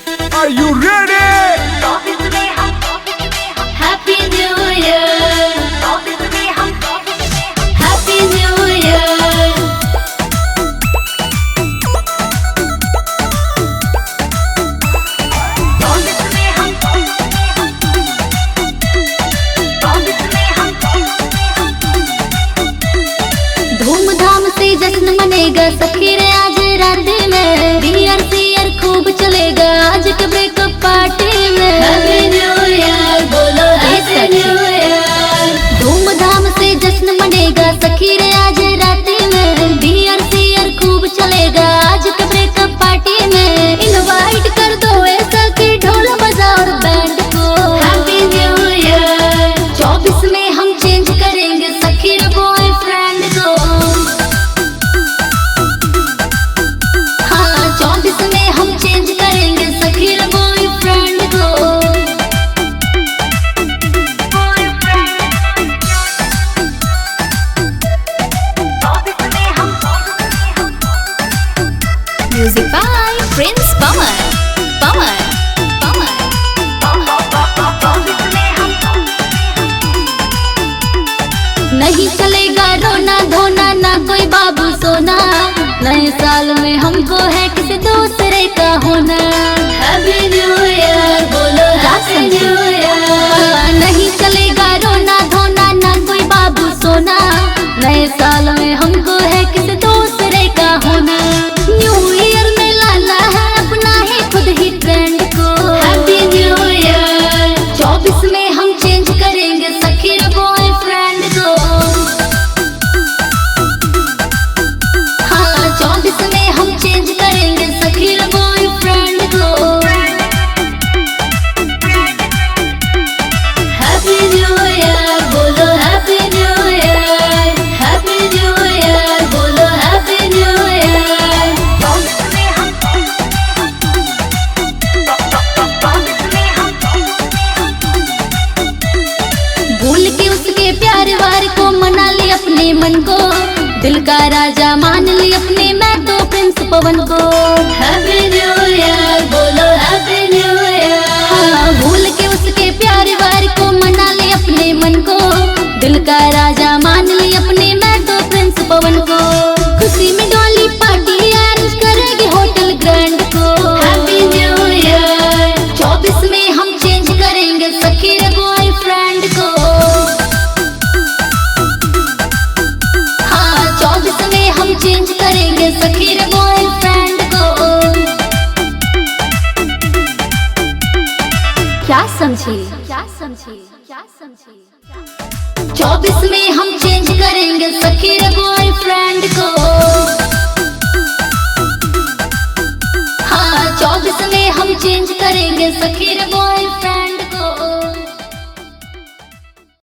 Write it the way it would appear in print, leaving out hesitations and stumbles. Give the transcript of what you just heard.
Are you ready? Happy New Year. Happy New Year. धूमधाम से जश्न मनेगा सखी रे आज रात में, बियर सियर खूब चलेगा आज के ब्रेकअप पार्टी में। हैप्पी न्यू ईयर बोलो, हैप्पी न्यू ईयर। धूमधाम से जश्न मनेगा सखी रे आज रात में, बियर सियर खूब चलेगा आज के ब्रेकअप पार्टी में। इनवाइट कर दो ऐसा कि ढोल बजाओ और बैंड को। Happy new year. 24 में हम चेंज करेंगे सखी रे बॉयफ्रेंड को। हाँ 24 में हम चेंज करेंगे सखी रे बॉयफ्रेंड को। म्यूजिक बाय प्रिंस पवन। नहीं चलेगा रोना धोना ना कोई बाबू सोना, नए साल में हमको है किसी दूसरे का होना। हैप्पी न्यू ईयर बोलो, हैप्पी न्यू ईयर। नहीं चलेगा रोना धोना ना कोई बाबू सोना, नए साल में हमको है किसी दूसरे का होना। न्यू ईयर में लाना है अपना ही खुद ही ट्रेंड को। Happy new year. 24 में हम चेंज करेंगे सखी रे बॉयफ्रेंड को। हाँ 24 में हम चेंज करेंगे सखी रे बॉयफ्रेंड को। हैप्पी न्यू ईयर बोलो, happy new year. Happy new year बोलो, हैप्पी न्यू ईयर। भूल के उसके प्यार वार को मना ली अपने मन को, दिल का राजा मान ली अपने मैं तो प्रिंस पवन को। हैप्पी न्यू ईयर बोलो, हैप्पी न्यू ईयर। हाँ भूल के उसके प्यार वार को मना ली अपने मन को, दिल का राजा मान ली अपने मैं तो प्रिंस पवन को। खुशी में डॉली पार्टी अरेंज करेगी होटल ग्रैंड को। Happy new year. 24 में हम चेंज करेंगे सखी रे बॉयफ्रेंड को। हाँ 24 में हम चेंज करेंगे सखी रे बॉयफ्रेंड को। क्या समझी? 24 में हम चेंज करेंगे सखी रे बॉयफ्रेंड को। हाँ 24 में हम चेंज करेंगे सखी रे बॉयफ्रेंड।